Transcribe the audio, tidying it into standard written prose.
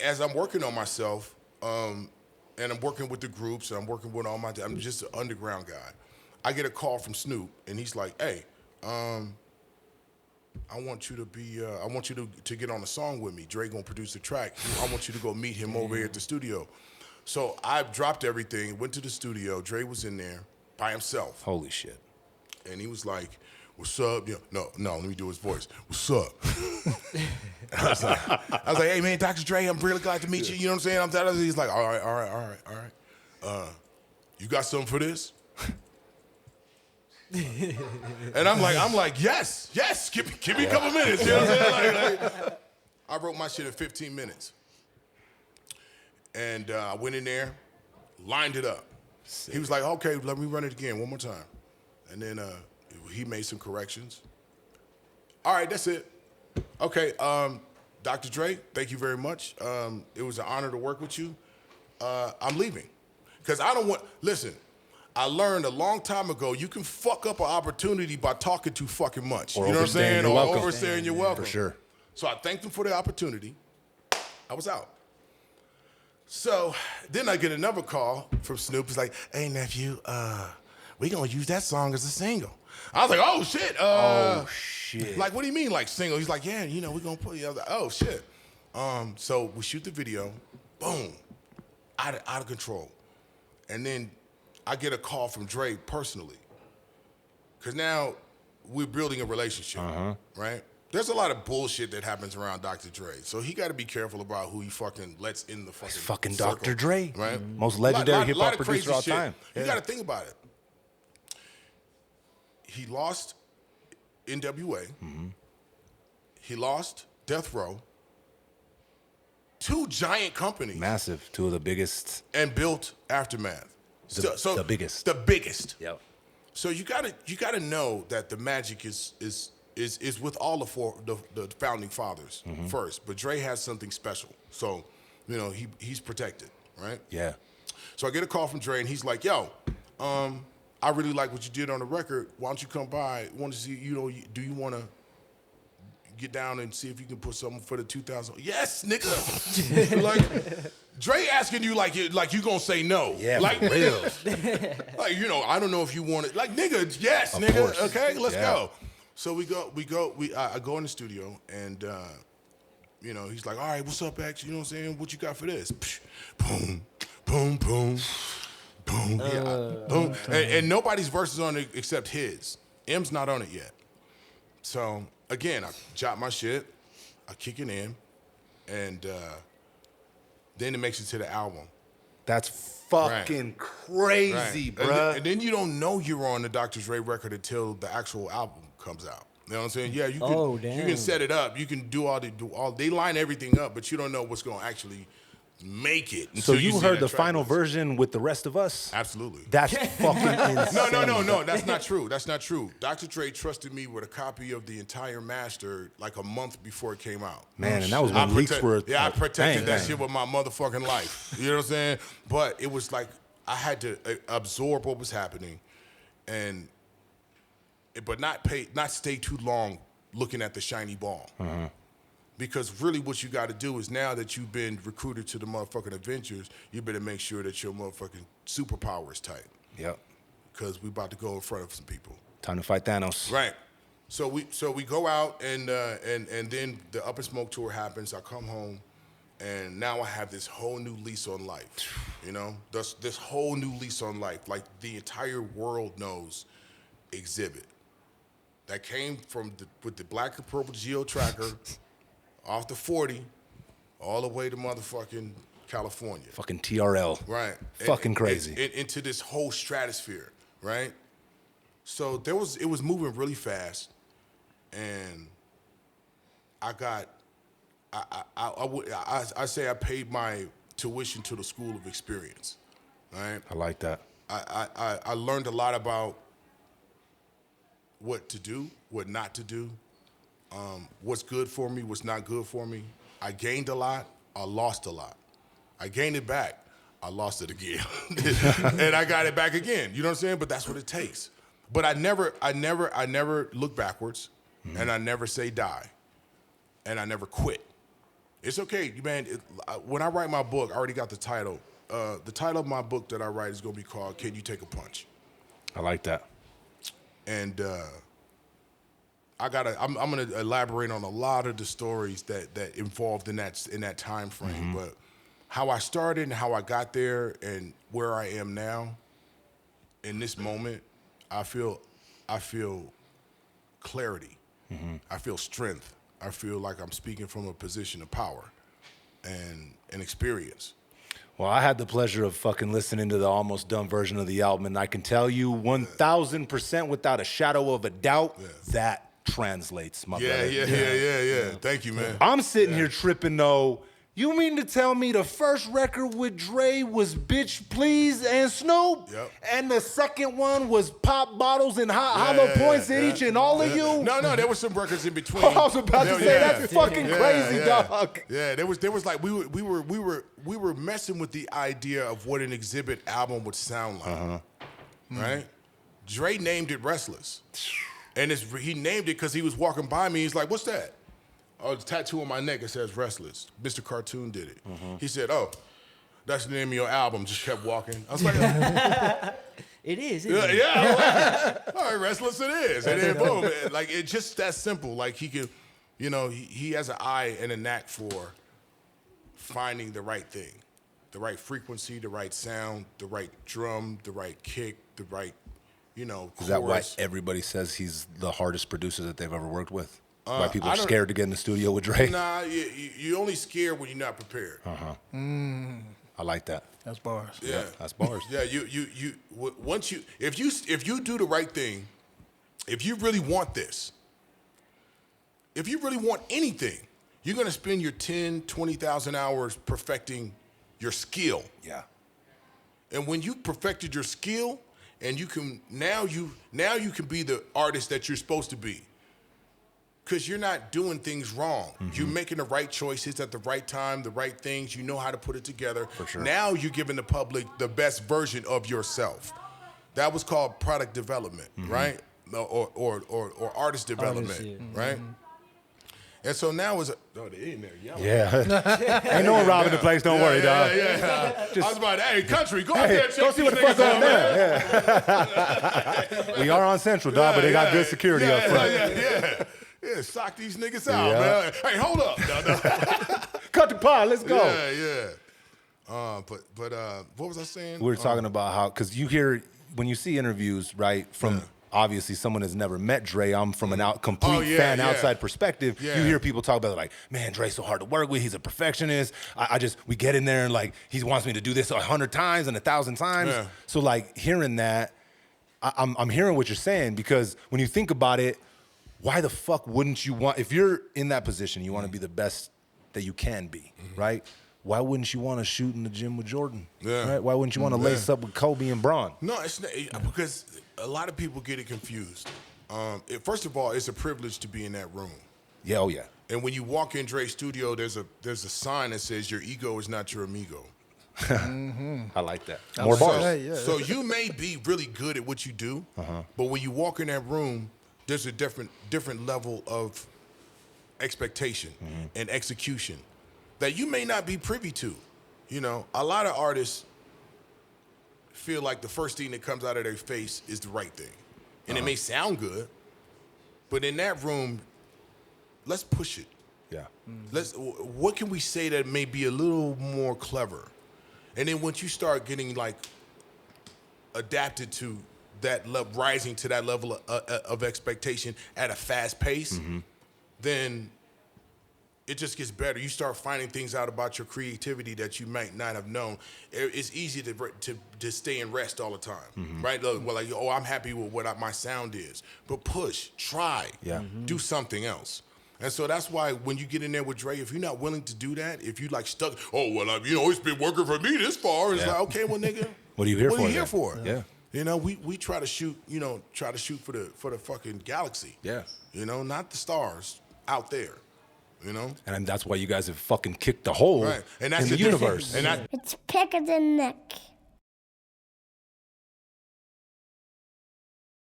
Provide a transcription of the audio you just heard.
as I'm working on myself, and I'm working with the groups, and I'm working with I'm just an underground guy. I get a call from Snoop, and he's like, "Hey, I want you to get on a song with me. Dre gonna produce the track. I want you to go meet him over here at the studio." So I dropped everything, went to the studio. Dre was in there by himself. Holy shit. And he was like, "What's up?" No, let me do his voice. "What's up?" I was like, "Hey man, Dr. Dre, I'm really glad to meet you." You know what I'm saying? He's like, all right. You got something for this? And I'm like, yes. Give me a couple minutes. You know what I'm saying? Like, I wrote my shit in 15 minutes. And I went in there, lined it up. Sick. He was like, "Okay, let me run it again one more time." And then he made some corrections. All right, that's it. Okay, Dr. Dre, thank you very much. It was an honor to work with you. I'm leaving. Because listen, I learned a long time ago, you can fuck up an opportunity by talking too fucking much. Or you know what I'm saying? Or welcome. overstaying your welcome. For sure. So I thanked him for the opportunity. I was out. So then I get another call from Snoop. He's like, "Hey, nephew, we gonna use that song as a single." I was like, "Oh, shit." Oh, shit. Like, what do you mean, like, single? He's like, "Yeah, we're gonna put you." I was like, "Oh, shit." So we shoot the video. Boom. Out of control. And then I get a call from Dre personally. Because now we're building a relationship, right? There's a lot of bullshit that happens around Dr. Dre. So he got to be careful about who he fucking lets in the fucking circle, Dr. Dre. Right? Most legendary hip-hop producer of all shit. time. You got to think about it. He lost NWA. He lost Death Row. 2 giant companies. Massive. 2 of the biggest. And built Aftermath. The biggest. The biggest. Yep. So you gotta know that the magic is with all the founding fathers first. But Dre has something special. So, he's protected, right? Yeah. So I get a call from Dre and he's like, "Yo, I really like what you did on the record. Why don't you come by? Want to see, do you want to get down and see if you can put something for the 2000?" Yes, nigga. Like, Dre asking you like you gonna say no. Yeah, like, for real. Like, I don't know if you want it. Like, nigga, yes, Of nigga. course. Okay, let's Yeah. go. So I go in the studio and he's like, "All right, what's up, X? You know what I'm saying? What you got for this?" Psh, boom, boom, boom, boom, boom. And nobody's verse is on it except his. M's not on it yet. So again, I jot my shit, I kick it in, and then it makes it to the album. That's fucking crazy, Right. bruh. And then you don't know you're on the Dr. Dre record until the actual album comes out. You know what I'm saying? Yeah, you can set it up. You can do all they line everything up, but you don't know what's gonna actually make it. So you see heard that the track final list. version with the rest of us? Absolutely. That's fucking insane. No. That's not true. That's not true. Dr. Dre trusted me with a copy of the entire master like a month before it came out. Man, and that was when leaks were. Yeah, I protected that bang. shit with my motherfucking life. You know what I'm saying? But it was like I had to absorb what was happening, but not stay too long looking at the shiny ball. Because really what you got to do is now that you've been recruited to the motherfucking Avengers, you better make sure that your motherfucking superpower is tight. Yep. Because we about to go in front of some people. Time to fight Thanos. Right. So we go out and then the Up in Smoke tour happens. I come home and now I have this whole new lease on life. This whole new lease on life. Like the entire world knows Xzibit. That came with the black and purple Geo tracker off the 40 all the way to motherfucking California. Fucking TRL. Right. Fucking crazy. Into this whole stratosphere, right? So it was moving really fast, and I say I paid my tuition to the School of Experience, right? I like that. I learned a lot about what to do, what not to do, what's good for me, what's not good for me. I gained a lot, I lost a lot. I gained it back, I lost it again. And I got it back again. You know what I'm saying? But that's what it takes. But I never look backwards, and I never say die, and I never quit. It's okay, man. When I write my book, I already got the title. The title of my book that I write is going to be called "Can You Take a Punch?" I like that. And I'm going to elaborate on a lot of the stories that involved in that time frame. But how I started and how I got there and where I am now, in this moment, I feel clarity. I feel strength. I feel like I'm speaking from a position of power and experience. Well, I had the pleasure of fucking listening to the almost done version of the album, and I can tell you 1,000% without a shadow of a doubt that translates, my brother. Yeah. Thank you, man. I'm sitting here tripping though. You mean to tell me the first record with Dre was Bitch Please and Snoop? Yep. And the second one was Pop Bottles and Hollow Points in each and all of you? No, there was some records in between. Oh, I was about to say, that's fucking crazy, dog. Yeah, there was like we were messing with the idea of what an Xzibit album would sound like. Right? Dre named it Restless. And he named it because he was walking by me. He's like, "What's that?" "Oh, the tattoo on my neck, it says Restless. Mr. Cartoon did it." He said, "Oh, that's the name of your album." Just kept walking. I was like, It is. yeah. All right, Restless it is. And then boom, like it's just that simple. Like he can, he has an eye and a knack for finding the right thing, the right frequency, the right sound, the right drum, the right kick, the right, chorus. Is that why everybody says he's the hardest producer that they've ever worked with? Why people are scared to get in the studio with Dre? Nah, you're only scared when you're not prepared. I like that. That's bars. Yeah, that's bars. Yeah, if you do the right thing, if you really want this, if you really want anything, you're gonna spend your 10, 20,000 hours perfecting your skill. Yeah. And when you perfected your skill, and you can now you can be the artist that you're supposed to be. Because you're not doing things wrong. You're making the right choices at the right time, the right things. You know how to put it together. For sure. Now you're giving the public the best version of yourself. That was called product development, right? Or artist development, right? And so now it's they in there yelling. Yeah. Ain't no one robbing the place, don't worry, dog. Yeah. I was about to, hey, country, go out there and check Go see what the fuck's on there. Yeah. We are on Central, dog, but they got good security up front. Yeah, sock these niggas out, man. Hey, hold up. No. Cut the pot, let's go. Yeah. But what was I saying? We were talking about how, because you hear, when you see interviews, right, from obviously someone has never met Dre, I'm from an complete fan outside perspective. You hear people talk about it like, man, Dre's so hard to work with. He's a perfectionist. We get in there and like, he wants me to do this 100 times and 1,000 times. Yeah. So like hearing that, I'm hearing what you're saying, because when you think about it, why the fuck wouldn't you want, if you're in that position, you want to be the best that you can be, right? Why wouldn't you want to shoot in the gym with Jordan? Right? Why wouldn't you want to lace up with Kobe and Bron? No, it's not, because a lot of people get it confused. First of all, it's a privilege to be in that room. Yeah, oh yeah. And when you walk in Dre's studio, there's a sign that says your ego is not your amigo. I like that. More bars. So you may be really good at what you do, but when you walk in that room, there's a different level of expectation and execution that you may not be privy to. A lot of artists feel like the first thing that comes out of their face is the right thing. And it may sound good, but in that room, let's push it. Yeah. What can we say that may be a little more clever? And then once you start getting like adapted to that rising to that level of expectation at a fast pace, then it just gets better. You start finding things out about your creativity that you might not have known. It's easy to stay in rest all the time, right? Well, like, I'm happy with what my sound is, but push, try, do something else. And so that's why when you get in there with Dre, if you're not willing to do that, if you like stuck, it's been working for me this far. It's like, okay, well, nigga, what are you here for? What are you here for? Yeah. We try to shoot, for the fucking galaxy. Yeah. Not the stars out there. And that's why you guys have fucking kicked the hole and that's in the universe. It's Pick of the Neck.